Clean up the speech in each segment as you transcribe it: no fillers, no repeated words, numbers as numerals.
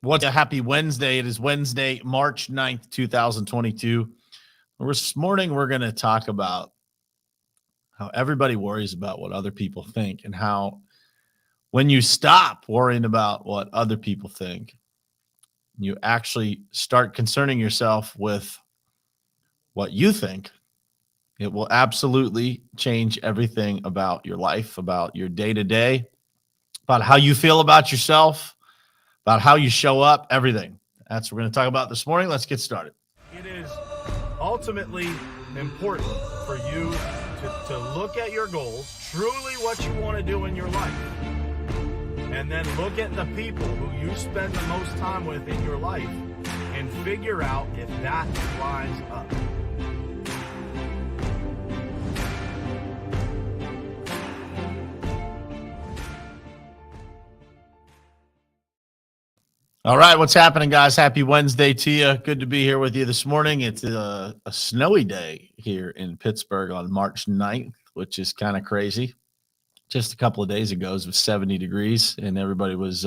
What's a happy Wednesday? It is Wednesday, March 9th, 2022. This morning, we're going to talk about how everybody worries about what other people think and how when you stop worrying about what other people think, you actually start concerning yourself with what you think, it will absolutely change everything about your life, about your day to day, about how you feel about yourself, about how you show up, everything. That's what we're going to talk about this morning. Let's get started. It is ultimately important for you to look at your goals, truly what you want to do in your life, and then look at the people who you spend the most time with in your life and figure out if that lines up. All right, what's happening, guys? Happy Wednesday to you. Good to be here with you this morning. It's a snowy day here in Pittsburgh on March 9th, which is kind of crazy. Just a couple of days ago, it was 70 degrees, and everybody was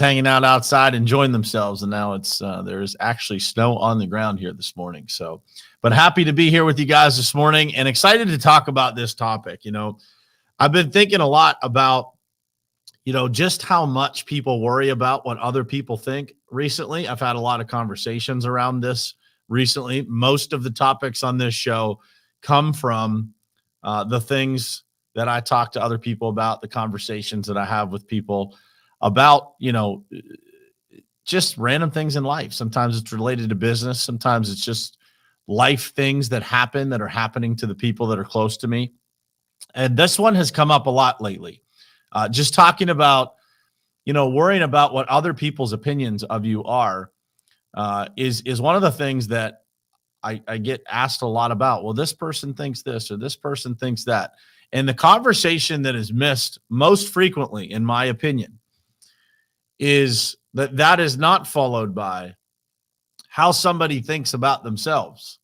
hanging out outside, enjoying themselves, and now it's there's actually snow on the ground here this morning. So, but happy to be here with you guys this morning, and excited to talk about this topic. I've been thinking a lot about just how much people worry about what other people think recently. I've had a lot of conversations around this recently. Most of the topics on this show come from the things that I talk to other people about, the conversations that I have with people about, just random things in life. Sometimes it's related to business. Sometimes it's just life things that happen that are happening to the people that are close to me. And this one has come up a lot lately. Just talking about, worrying about what other people's opinions of you are is one of the things that I get asked a lot about. Well, this person thinks this or this person thinks that. And the conversation that is missed most frequently, in my opinion, is that is not followed by how somebody thinks about themselves.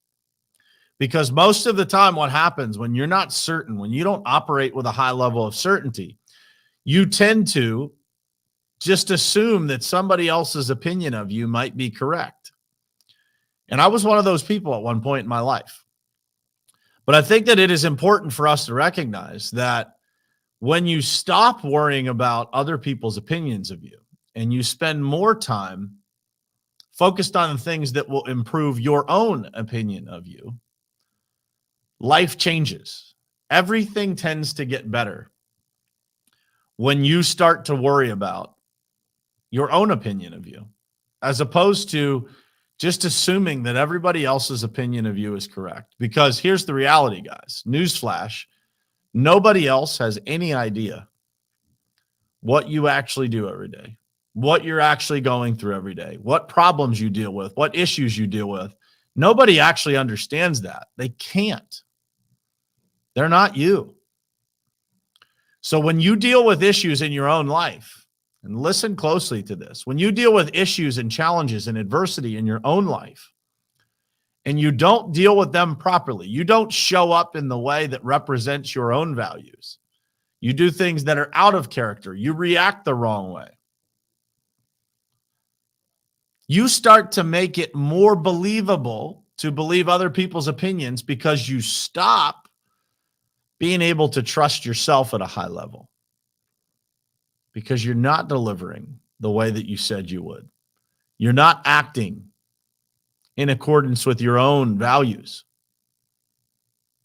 Because most of the time what happens when you're not certain, when you don't operate with a high level of certainty, you tend to just assume that somebody else's opinion of you might be correct. And I was one of those people at one point in my life. But I think that it is important for us to recognize that when you stop worrying about other people's opinions of you and you spend more time focused on the things that will improve your own opinion of you, life changes. Everything tends to get better when you start to worry about your own opinion of you, as opposed to just assuming that everybody else's opinion of you is correct. Because here's the reality, guys. Newsflash, nobody else has any idea what you actually do every day, what you're actually going through every day, what problems you deal with, what issues you deal with. Nobody actually understands that. They can't. They're not you. So when you deal with issues in your own life, and listen closely to this, when you deal with issues and challenges and adversity in your own life, and you don't deal with them properly, you don't show up in the way that represents your own values, you do things that are out of character, you react the wrong way, you start to make it more believable to believe other people's opinions because you stop being able to trust yourself at a high level because you're not delivering the way that you said you would. You're not acting in accordance with your own values.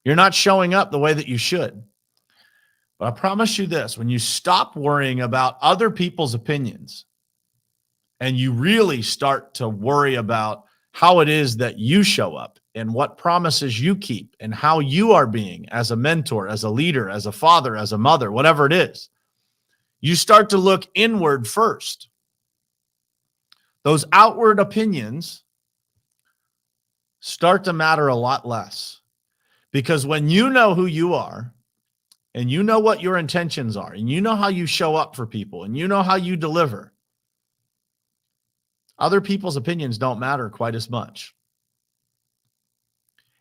You're not showing up the way that you should. But I promise you this, when you stop worrying about other people's opinions and you really start to worry about how it is that you show up and what promises you keep and how you are being as a mentor, as a leader, as a father, as a mother, whatever it is, you start to look inward first. Those outward opinions start to matter a lot less, because when you know who you are and you know what your intentions are and you know how you show up for people and you know how you deliver, other people's opinions don't matter quite as much.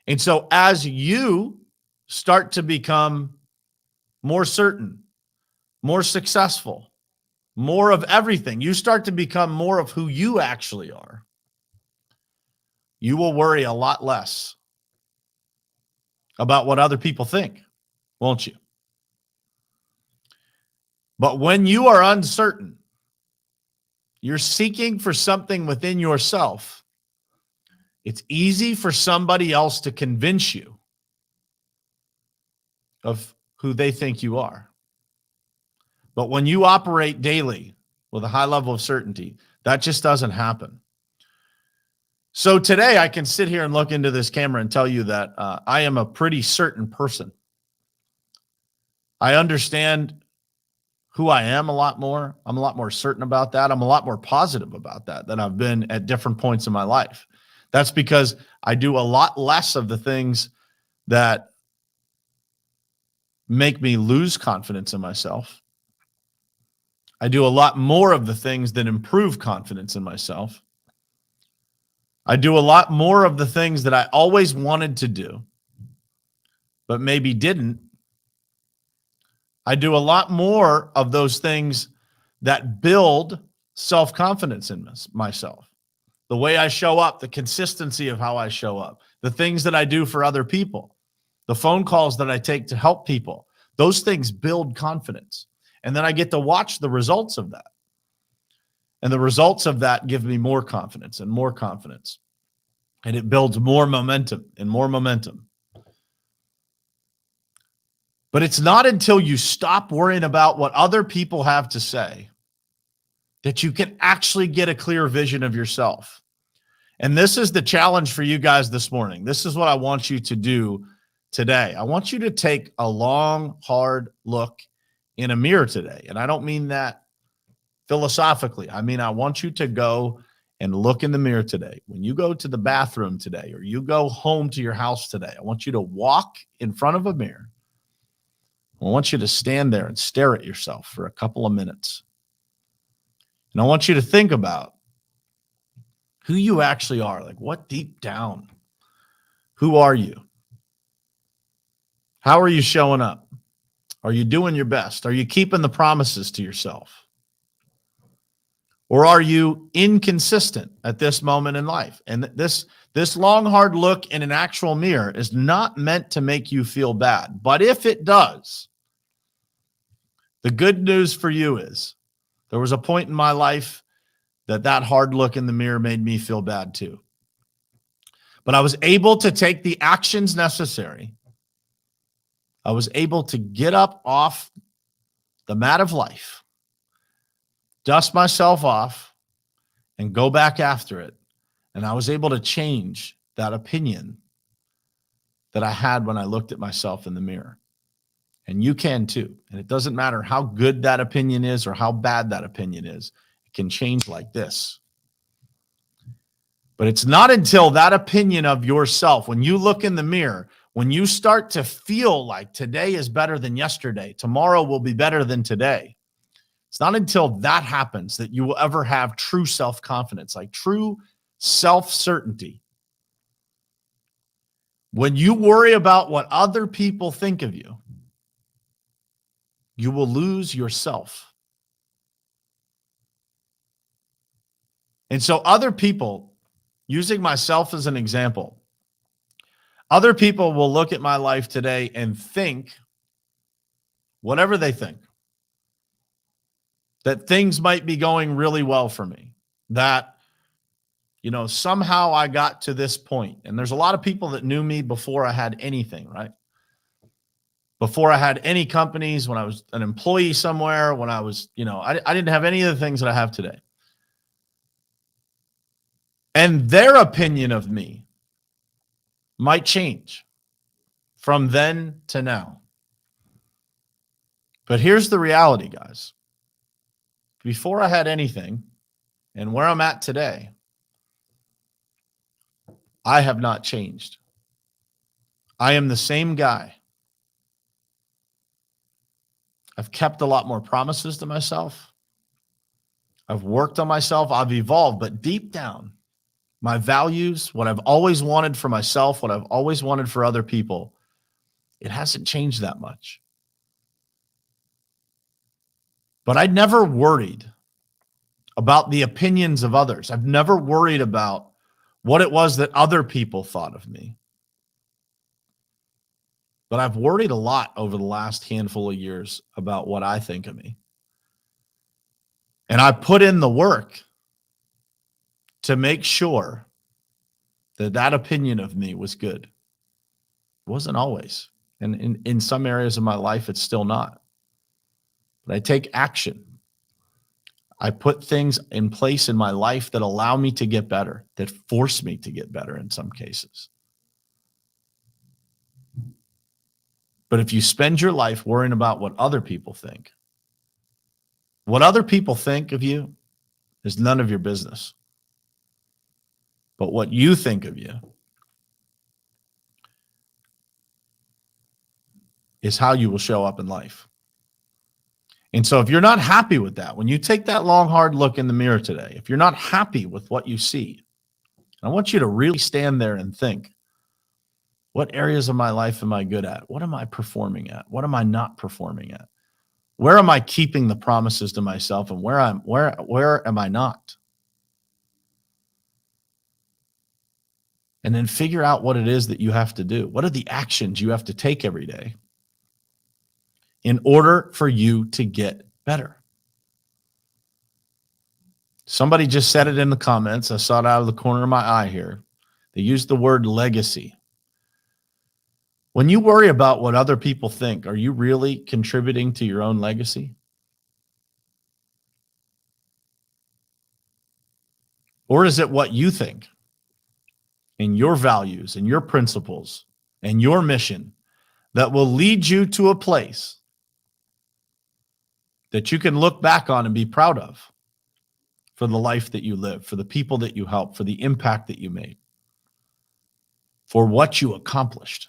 And so as you start to become more certain, more successful, more of everything, you start to become more of who you actually are, you will worry a lot less about what other people think, won't you? But when you are uncertain, you're seeking for something within yourself, it's easy for somebody else to convince you of who they think you are. But when you operate daily with a high level of certainty, that just doesn't happen. So today I can sit here and look into this camera and tell you that I am a pretty certain person. I understand who I am a lot more. I'm a lot more certain about that. I'm a lot more positive about that than I've been at different points in my life. That's because I do a lot less of the things that make me lose confidence in myself. I do a lot more of the things that improve confidence in myself. I do a lot more of the things that I always wanted to do, but maybe didn't. I do a lot more of those things that build self-confidence in myself. The way I show up, the consistency of how I show up, the things that I do for other people, the phone calls that I take to help people, those things build confidence. And then I get to watch the results of that. And the results of that give me more confidence and more confidence. And it builds more momentum and more momentum. But it's not until you stop worrying about what other people have to say that you can actually get a clear vision of yourself. And this is the challenge for you guys this morning. This is what I want you to do today. I want you to take a long, hard look in a mirror today. And I don't mean that philosophically. I mean, I want you to go and look in the mirror today. When you go to the bathroom today, or you go home to your house today, I want you to walk in front of a mirror. I want you to stand there and stare at yourself for a couple of minutes. And I want you to think about who you actually are. Like, what deep down, who are you? How are you showing up? Are you doing your best? Are you keeping the promises to yourself? Or are you inconsistent at this moment in life? And this long, hard look in an actual mirror is not meant to make you feel bad. But if it does, the good news for you is there was a point in my life that hard look in the mirror made me feel bad too. But I was able to take the actions necessary. I was able to get up off the mat of life, dust myself off, and go back after it. And I was able to change that opinion that I had when I looked at myself in the mirror. And you can too. And it doesn't matter how good that opinion is or how bad that opinion is. It can change like this. But it's not until that opinion of yourself, when you look in the mirror, when you start to feel like today is better than yesterday, tomorrow will be better than today. It's not until that happens that you will ever have true self-confidence, like true self-certainty. When you worry about what other people think of you, you will lose yourself. And so other people, using myself as an example, other people will look at my life today and think whatever they think. That things might be going really well for me. That, somehow I got to this point. And there's a lot of people that knew me before I had anything, right? Before I had any companies, when I was an employee somewhere, when I was, I didn't have any of the things that I have today. And their opinion of me might change from then to now. But here's the reality, guys. Before I had anything, and where I'm at today, I have not changed. I am the same guy. I've kept a lot more promises to myself. I've worked on myself. I've evolved, but deep down, my values, what I've always wanted for myself, what I've always wanted for other people, it hasn't changed that much. But I never worried about the opinions of others. I've never worried about what it was that other people thought of me. But I've worried a lot over the last handful of years about what I think of me. And I put in the work to make sure that that opinion of me was good. It wasn't always. And in some areas of my life, it's still not. But I take action. I put things in place in my life that allow me to get better, that force me to get better in some cases. But if you spend your life worrying about what other people think, what other people think of you is none of your business. But what you think of you is how you will show up in life. And so if you're not happy with that, when you take that long, hard look in the mirror today, if you're not happy with what you see, I want you to really stand there and think, what areas of my life am I good at? What am I performing at? What am I not performing at? Where am I keeping the promises to myself, and where am I not? And then figure out what it is that you have to do. What are the actions you have to take every day in order for you to get better? Somebody just said it in the comments. I saw it out of the corner of my eye here. They used the word legacy. When you worry about what other people think, are you really contributing to your own legacy? Or is it what you think and your values and your principles and your mission that will lead you to a place that you can look back on and be proud of for the life that you live, for the people that you help, for the impact that you made, for what you accomplished?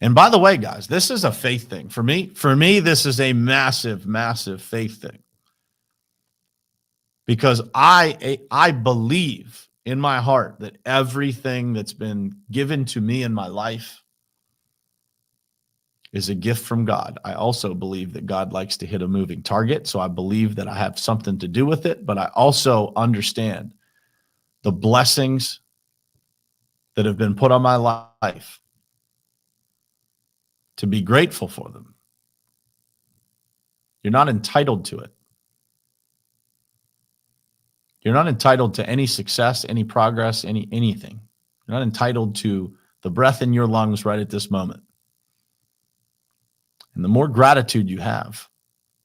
And by the way, guys, this is a faith thing. For me, this is a massive, massive faith thing. Because I believe in my heart that everything that's been given to me in my life is a gift from God. I also believe that God likes to hit a moving target, so I believe that I have something to do with it, but I also understand the blessings that have been put on my life, to be grateful for them. You're not entitled to it. You're not entitled to any success, any progress, anything. You're not entitled to the breath in your lungs right at this moment. And the more gratitude you have,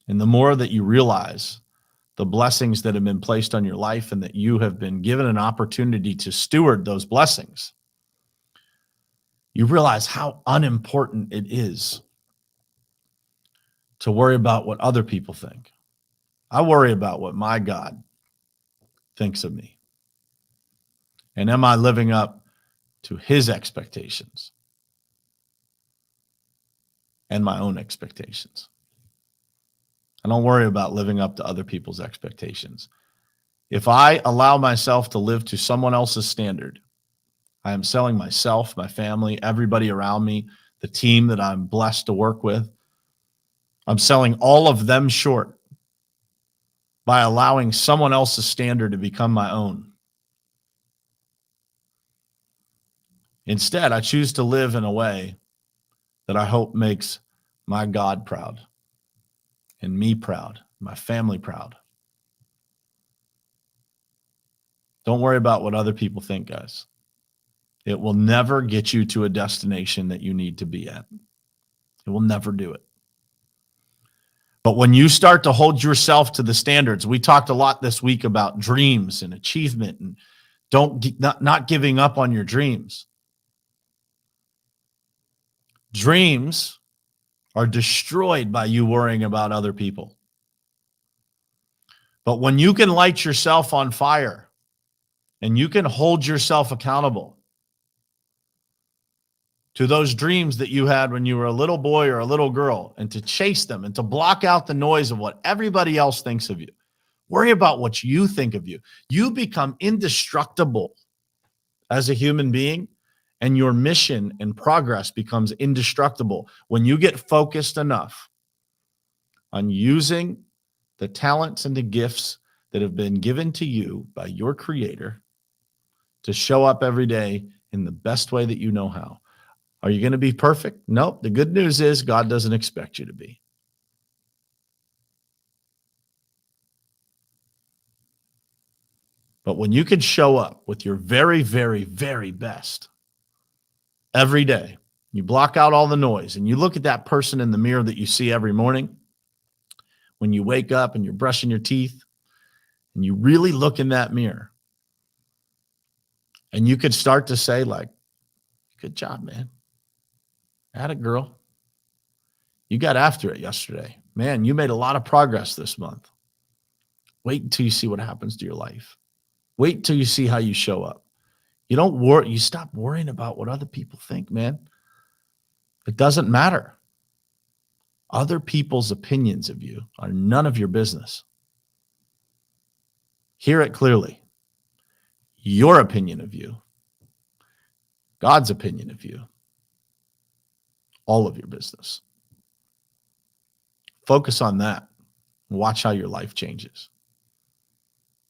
and the more that you realize the blessings that have been placed on your life and that you have been given an opportunity to steward those blessings, you realize how unimportant it is to worry about what other people think. I worry about what my God thinks of me. And am I living up to his expectations and my own expectations? I don't worry about living up to other people's expectations. If I allow myself to live to someone else's standard, I am selling myself, my family, everybody around me, the team that I'm blessed to work with. I'm selling all of them short by allowing someone else's standard to become my own. Instead, I choose to live in a way that I hope makes my God proud and me proud, my family proud. Don't worry about what other people think, guys. It will never get you to a destination that you need to be at. It will never do it. But when you start to hold yourself to the standards, we talked a lot this week about dreams and achievement and not giving up on your dreams. Dreams are destroyed by you worrying about other people. But when you can light yourself on fire and you can hold yourself accountable to those dreams that you had when you were a little boy or a little girl, and to chase them and to block out the noise of what everybody else thinks of you. Worry about what you think of you. You become indestructible as a human being, and your mission and progress becomes indestructible when you get focused enough on using the talents and the gifts that have been given to you by your Creator to show up every day in the best way that you know how. Are you going to be perfect? Nope. The good news is God doesn't expect you to be. But when you can show up with your very, very, very best every day, you block out all the noise and you look at that person in the mirror that you see every morning when you wake up and you're brushing your teeth, and you really look in that mirror, and you could start to say, like, good job, man. Atta girl. You got after it yesterday. Man, you made a lot of progress this month. Wait until you see what happens to your life. Wait until you see how you show up. You don't worry. You stop worrying about what other people think, man. It doesn't matter. Other people's opinions of you are none of your business. Hear it clearly. Your opinion of you, God's opinion of you, all of your business. Focus on that. Watch how your life changes.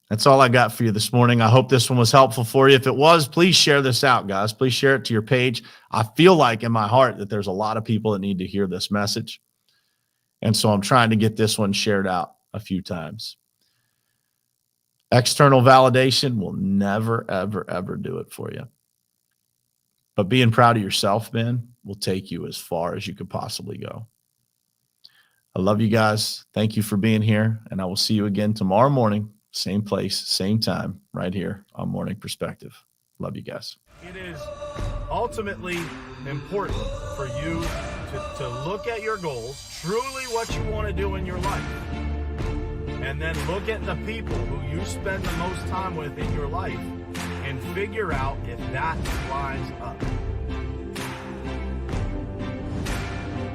That's all I got for you this morning. I hope this one was helpful for you. If it was, please share this out, guys. Please share it to your page. I feel like in my heart that there's a lot of people that need to hear this message. And so I'm trying to get this one shared out a few times. External validation will never, ever, ever do it for you. But being proud of yourself, man, will take you as far as you could possibly go. I love you guys. Thank you for being here. And I will see you again tomorrow morning, same place, same time, right here on Morning Perspective. Love you guys. It is ultimately important for you to look at your goals, truly what you want to do in your life, and then look at the people who you spend the most time with in your life and figure out if that lines up.